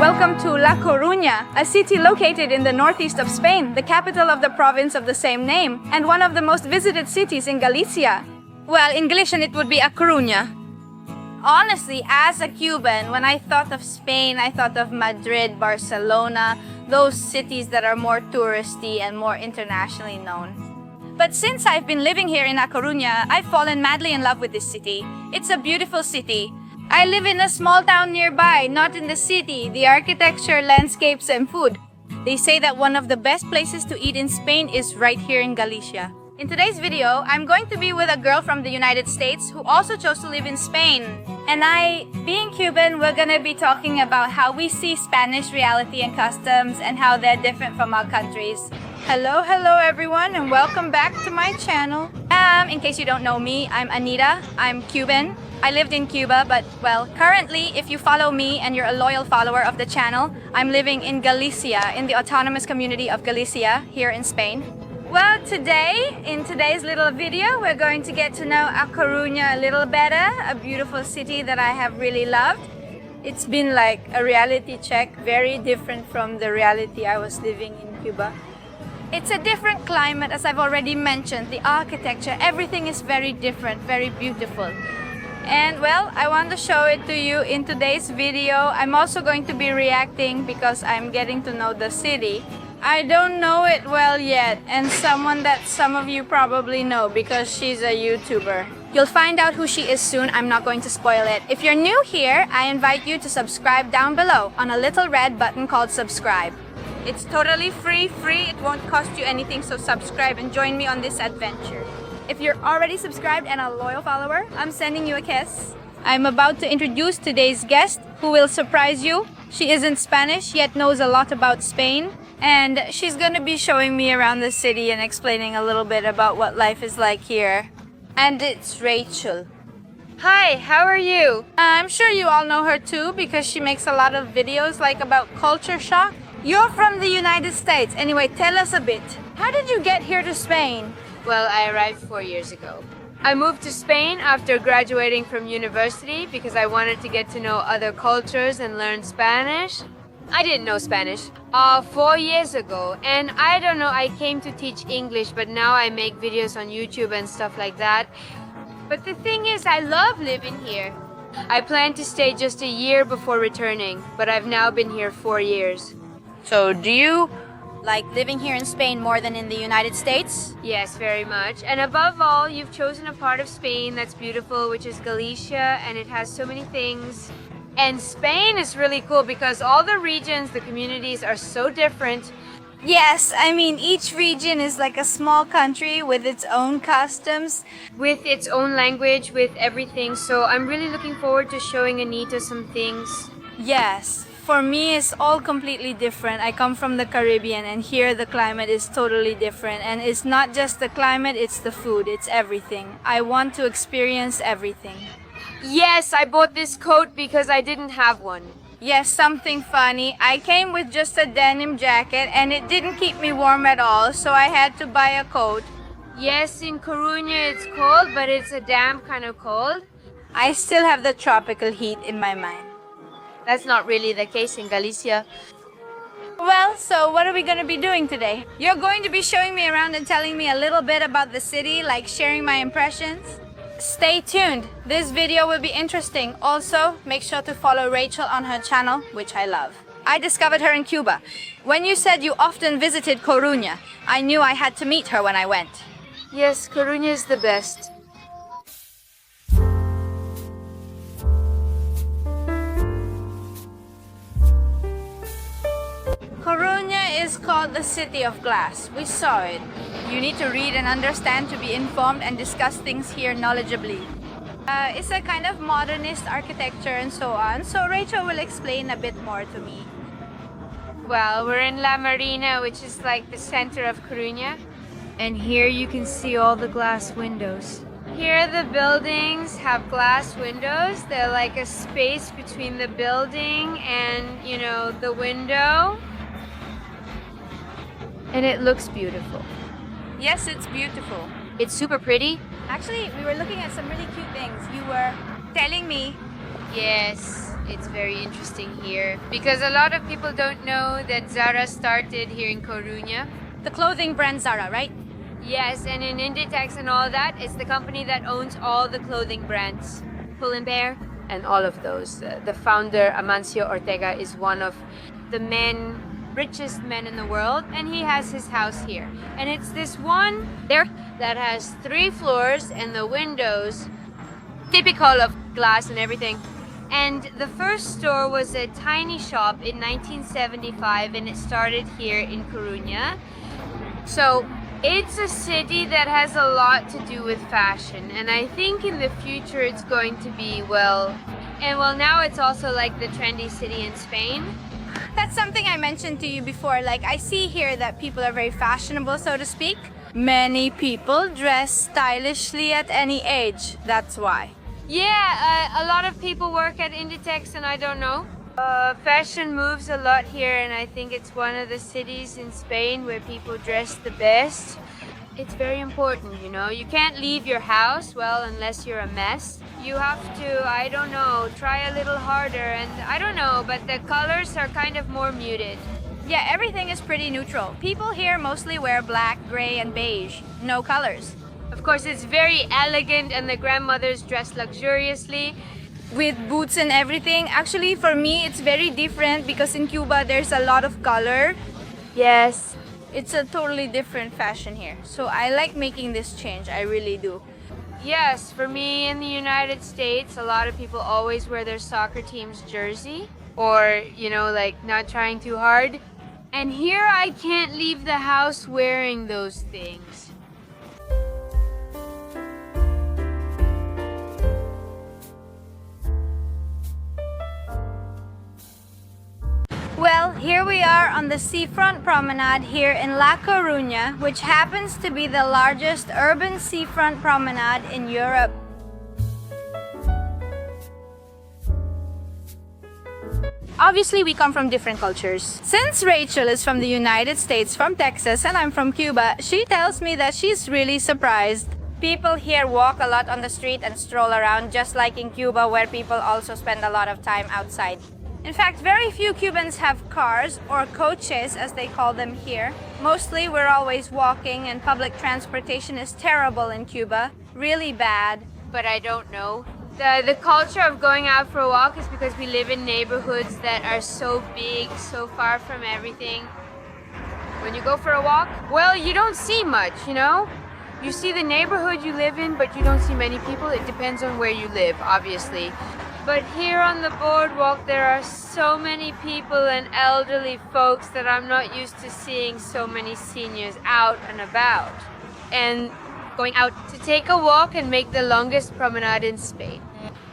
Welcome to La Coruña, a city located in the northeast of Spain, the capital of the province of the same name, and one of the most visited cities in Galicia. Well, in Galician it would be A Coruña. Honestly, as a Cuban, when I thought of Spain, I thought of Madrid, Barcelona, those cities that are more touristy and more internationally known. But since I've been living here in A Coruña, I've fallen madly in love with this city. It's a beautiful city. I live in a small town nearby, not in the city. The architecture, landscapes, and food. They say that one of the best places to eat in Spain is right here in Galicia. In today's video, I'm going to be with a girl from the United States who also chose to live in Spain. And being Cuban, we're gonna be talking about how we see Spanish reality and customs and how they're different from our countries. Hello everyone, and welcome back to my channel. In case you don't know me, I'm Anita. I'm Cuban. I lived in Cuba, but well, currently, if you follow me and you're a loyal follower of the channel, I'm living in Galicia, in the autonomous community of Galicia, here in Spain. Well, in today's little video, we're going to get to know A Coruña a little better, a beautiful city that I have really loved. It's been like a reality check, very different from the reality I was living in Cuba. It's a different climate, as I've already mentioned. The architecture, everything is very different, very beautiful. And well, I want to show it to you in today's video. I'm also going to be reacting because I'm getting to know the city. I don't know it well yet, and someone that some of you probably know because she's a YouTuber. You'll find out who she is soon. I'm not going to spoil it. If you're new here, I invite you to subscribe down below on a little red button called subscribe. It's totally free, it won't cost you anything, so subscribe and join me on this adventure. If you're already subscribed and a loyal follower, I'm sending you a kiss. I'm about to introduce today's guest, who will surprise you. She isn't Spanish, yet knows a lot about Spain. And she's gonna be showing me around the city and explaining a little bit about what life is like here. And it's Rachel. Hi, how are you? I'm sure you all know her too, because she makes a lot of videos like about culture shock. You're from the United States. Anyway, tell us a bit. How did you get here to Spain? Well, I arrived 4 years ago. I moved to Spain after graduating from university because I wanted to get to know other cultures and learn Spanish. I didn't know Spanish 4 years ago, and I don't know, I came to teach English, but now I make videos on YouTube and stuff like that. But the thing is, I love living here. I planned to stay just a year before returning, but I've now been here 4 years. So do you like living here in Spain more than in the United States? Yes, very much. And above all, you've chosen a part of Spain that's beautiful, which is Galicia, and it has so many things. And Spain is really cool because all the regions, the communities are so different. Yes, I mean, each region is like a small country with its own customs. With its own language, with everything. So I'm really looking forward to showing Anita some things. Yes, for me it's all completely different. I come from the Caribbean, and here the climate is totally different. And it's not just the climate, it's the food, it's everything. I want to experience everything. Yes, I bought this coat because I didn't have one. Yes, something funny. I came with just a denim jacket and it didn't keep me warm at all, so I had to buy a coat. Yes, in Coruña it's cold, but it's a damp kind of cold. I still have the tropical heat in my mind. That's not really the case in Galicia. Well, so what are we going to be doing today? You're going to be showing me around and telling me a little bit about the city, like sharing my impressions? Stay tuned. This video will be interesting. Also, make sure to follow Rachel on her channel, which I love. I discovered her in Cuba. When you said you often visited Coruña, I knew I had to meet her when I went. Yes, Coruña is the best. Coruña is called the City of Glass. We saw it. You need to read and understand to be informed and discuss things here knowledgeably. It's a kind of modernist architecture and so on, so Rachel will explain a bit more to me. Well, we're in La Marina, which is like the center of Coruña. And here you can see all the glass windows. Here the buildings have glass windows. They're like a space between the building and, you know, the window. And it looks beautiful. Yes, it's beautiful. It's super pretty. Actually, we were looking at some really cute things. You were telling me. Yes. It's very interesting here because a lot of people don't know that Zara started here in Coruña. The clothing brand Zara, right? Yes, and in Inditex and all that, it's the company that owns all the clothing brands. Pull & Bear and all of those. The founder, Amancio Ortega, is one of the richest men in the world, and he has his house here. And it's this one there that has 3 floors and the windows, typical of glass and everything. And the first store was a tiny shop in 1975, and it started here in Coruña. So it's a city that has a lot to do with fashion, and I think in the future it's going to be, now it's also like the trendy city in Spain. That's something I mentioned to you before. Like, I see here that people are very fashionable, so to speak. Many people dress stylishly at any age. That's why. Yeah, a lot of people work at Inditex, and I don't know. Fashion moves a lot here, and I think it's one of the cities in Spain where people dress the best. It's very important, you know. You can't leave your house, unless you're a mess. You have to, I don't know, try a little harder, and I don't know, but the colors are kind of more muted. Yeah, everything is pretty neutral. People here mostly wear black, gray, and beige. No colors. Of course, it's very elegant, and the grandmothers dress luxuriously. With boots and everything. Actually, for me, it's very different because in Cuba, there's a lot of color. Yes. It's a totally different fashion here. So I like making this change. I really do. Yes, for me in the United States, a lot of people always wear their soccer team's jersey or, not trying too hard. And here I can't leave the house wearing those things. Well, here we are on the seafront promenade here in La Coruña, which happens to be the largest urban seafront promenade in Europe. Obviously, we come from different cultures. Since Rachel is from the United States, from Texas, and I'm from Cuba, she tells me that she's really surprised. People here walk a lot on the street and stroll around, just like in Cuba, where people also spend a lot of time outside. In fact, very few Cubans have cars, or coches as they call them here. Mostly we're always walking, and public transportation is terrible in Cuba. Really bad. But I don't know. The culture of going out for a walk is because we live in neighborhoods that are so big, so far from everything. When you go for a walk, you don't see much, you know? You see the neighborhood you live in, but you don't see many people. It depends on where you live, obviously. But here on the boardwalk, there are so many people and elderly folks that I'm not used to seeing so many seniors out and about. And going out to take a walk and make the longest promenade in Spain.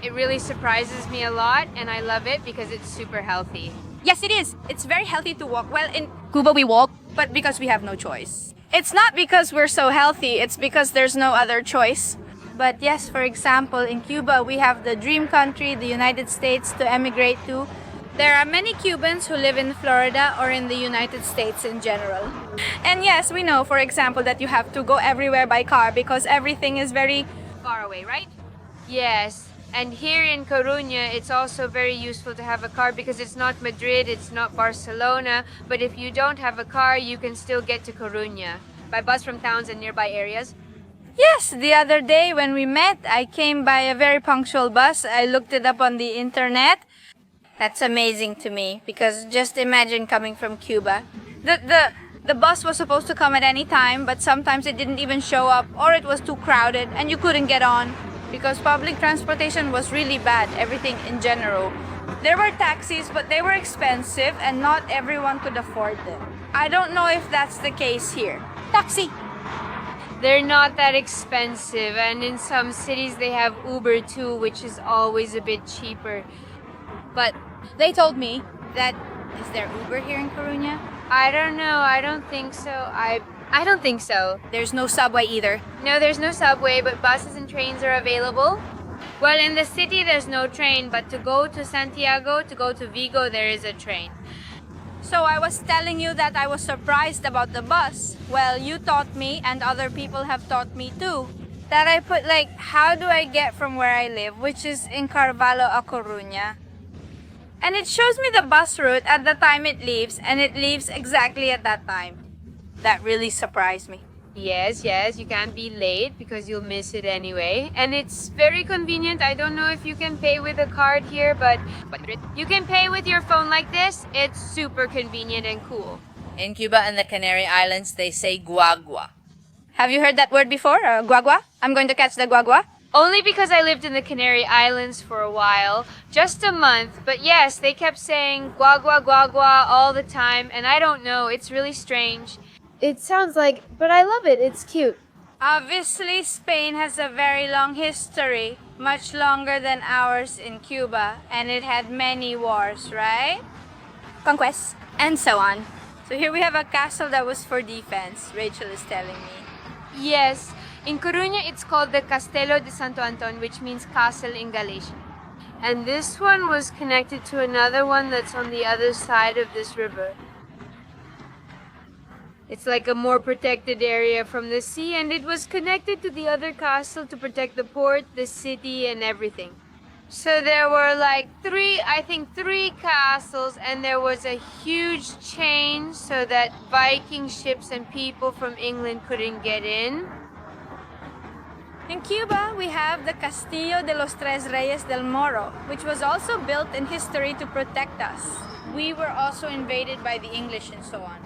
It really surprises me a lot, and I love it because it's super healthy. Yes, it is. It's very healthy to walk. Well, in Cuba we walk, but because we have no choice. It's not because we're so healthy, it's because there's no other choice. But yes, for example, in Cuba, we have the dream country, the United States, to emigrate to. There are many Cubans who live in Florida or in the United States in general. And yes, we know, for example, that you have to go everywhere by car because everything is very far away, right? Yes. And here in Coruña, it's also very useful to have a car because it's not Madrid, it's not Barcelona. But if you don't have a car, you can still get to Coruña by bus from towns and nearby areas. Yes, the other day when we met, I came by a very punctual bus. I looked it up on the internet. That's amazing to me because just imagine coming from Cuba. The bus was supposed to come at any time, but sometimes it didn't even show up or it was too crowded and you couldn't get on because public transportation was really bad, everything in general. There were taxis, but they were expensive and not everyone could afford them. I don't know if that's the case here. Taxi! They're not that expensive, and in some cities they have Uber too, which is always a bit cheaper. But they told me that, is there Uber here in Coruña? I don't know, I don't think so. I don't think so. There's no subway either. No, there's no subway, but buses and trains are available. Well, in the city there's no train, but to go to Santiago, to go to Vigo, there is a train. So I was telling you that I was surprised about the bus. Well, you taught me, and other people have taught me too, that I put how do I get from where I live, which is in Carvalho a Coruña? And it shows me the bus route at the time it leaves, and it leaves exactly at that time. That really surprised me. Yes, you can't be late because you'll miss it anyway. And it's very convenient. I don't know if you can pay with a card here, but you can pay with your phone like this. It's super convenient and cool. In Cuba and the Canary Islands, they say guagua. Have you heard that word before? Guagua? I'm going to catch the guagua. Only because I lived in the Canary Islands for a while, just a month. But yes, they kept saying guagua, guagua all the time. And I don't know, it's really strange. It sounds like, but I love it. It's cute. Obviously, Spain has a very long history, much longer than ours in Cuba, and it had many wars, right? Conquests, and so on. So here we have a castle that was for defense, Rachel is telling me. Yes, in Coruña it's called the Castelo de Santo Anton, which means castle in Galician. And this one was connected to another one that's on the other side of this river. It's like a more protected area from the sea, and it was connected to the other castle to protect the port, the city, and everything. So there were like three castles, and there was a huge chain so that Viking ships and people from England couldn't get in. In Cuba, we have the Castillo de los Tres Reyes del Moro, which was also built in history to protect us. We were also invaded by the English and so on.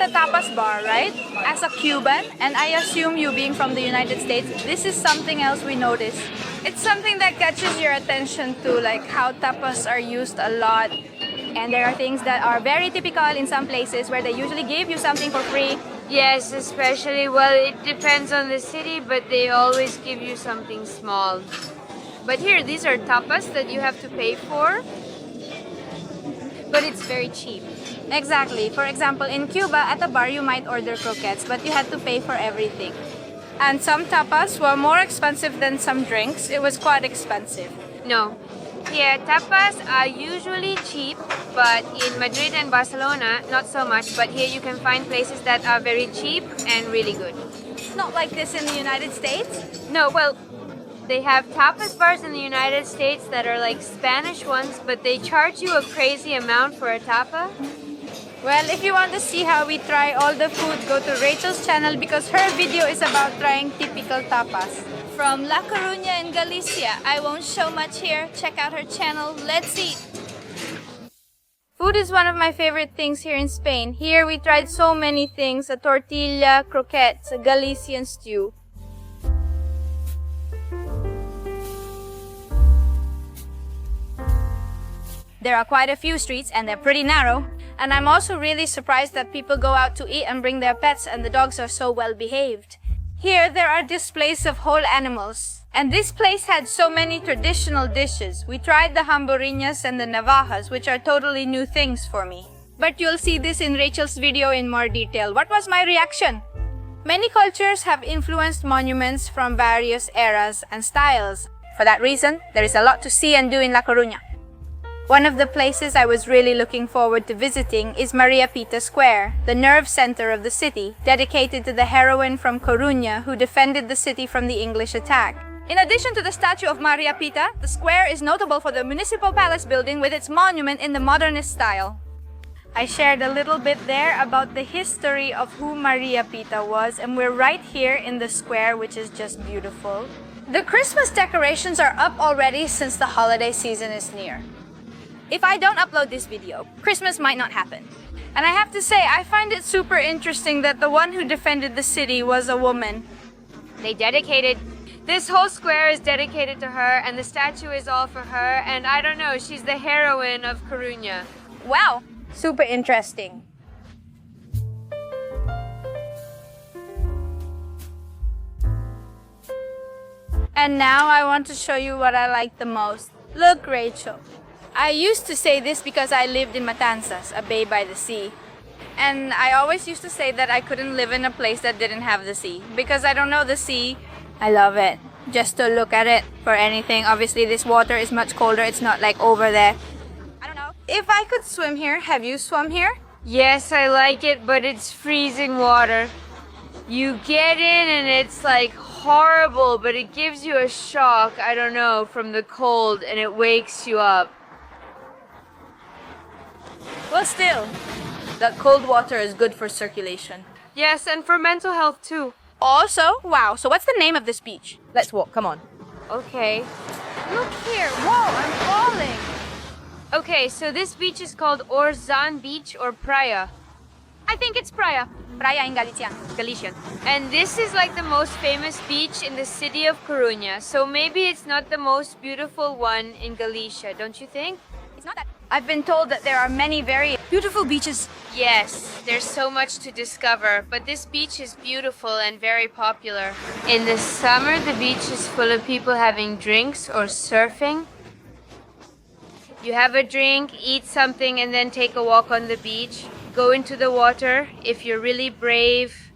Tapas bar, right? As a Cuban, and I assume you being from the United States, this is something else we notice. It's something that catches your attention too, like how tapas are used a lot. And there are things that are very typical in some places where they usually give you something for free. Yes, especially, well, it depends on the city, but they always give you something small. But here, these are tapas that you have to pay for, but it's very cheap. Exactly. For example, in Cuba, at a bar you might order croquettes, but you had to pay for everything. And some tapas were more expensive than some drinks. It was quite expensive. No. Here, tapas are usually cheap, but in Madrid and Barcelona, not so much. But here you can find places that are very cheap and really good. Not like this in the United States? No, well, they have tapas bars in the United States that are like Spanish ones, but they charge you a crazy amount for a tapa. Well, if you want to see how we try all the food, go to Rachel's channel because her video is about trying typical tapas. From La Coruña in Galicia. I won't show much here. Check out her channel. Let's eat! Food is one of my favorite things here in Spain. Here we tried so many things. A tortilla, croquettes, a Galician stew. There are quite a few streets and they're pretty narrow. And I'm also really surprised that people go out to eat and bring their pets and the dogs are so well behaved. Here there are displays of whole animals. And this place had so many traditional dishes. We tried the hamburiñas and the navajas, which are totally new things for me. But you'll see this in Rachel's video in more detail. What was my reaction? Many cultures have influenced monuments from various eras and styles. For that reason, there is a lot to see and do in La Coruña. One of the places I was really looking forward to visiting is Maria Pita Square, the nerve center of the city, dedicated to the heroine from Coruña who defended the city from the English attack. In addition to the statue of Maria Pita, the square is notable for the municipal palace building with its monument in the modernist style. I shared a little bit there about the history of who Maria Pita was, and we're right here in the square, which is just beautiful. The Christmas decorations are up already since the holiday season is near. If I don't upload this video, Christmas might not happen. And I have to say, I find it super interesting that the one who defended the city was a woman. This whole square is dedicated to her, and the statue is all for her, and I don't know, she's the heroine of Coruña. Wow, super interesting. And now I want to show you what I like the most. Look, Rachel. I used to say this because I lived in Matanzas, a bay by the sea. And I always used to say that I couldn't live in a place that didn't have the sea. Because I don't know the sea, I love it. Just to look at it for anything. Obviously this water is much colder, it's not like over there. I don't know. If I could swim here, have you swum here? Yes, I like it, but it's freezing water. You get in and it's like horrible, but it gives you a shock, I don't know, from the cold, and it wakes you up. Well, still, that cold water is good for circulation. Yes, and for mental health too. Also, wow, so what's the name of this beach? Let's walk, come on. Okay. Look here, whoa, I'm falling. Okay, so this beach is called Orzan Beach or Praia. I think it's Praia. Praia in Galician. And this is like the most famous beach in the city of Coruña. So maybe it's not the most beautiful one in Galicia, don't you think? It's not that. I've been told that there are many very beautiful beaches. Yes, there's so much to discover, but this beach is beautiful and very popular. In the summer, the beach is full of people having drinks or surfing. You have a drink, eat something, and then take a walk on the beach. Go into the water if you're really brave.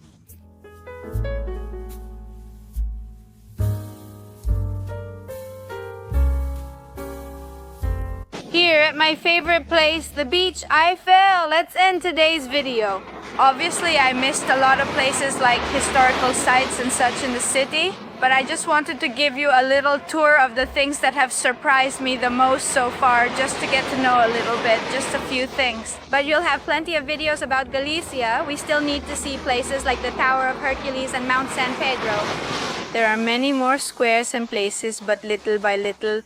Here at my favorite place, the beach, I fell. Let's end today's video. Obviously, I missed a lot of places like historical sites and such in the city, but I just wanted to give you a little tour of the things that have surprised me the most so far, just to get to know a little bit, just a few things. But you'll have plenty of videos about Galicia. We still need to see places like the Tower of Hercules and Mount San Pedro. There are many more squares and places, but little by little,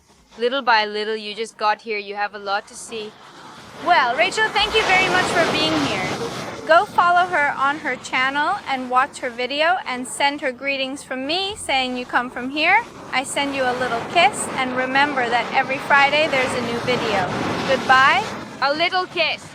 You just got here. You have a lot to see. well, Rachel, thank you very much for being here. Go follow her on her channel and watch her video and send her greetings from me saying you come from here. I send you a little kiss, and remember that every Friday there's a new video. Goodbye. A little kiss.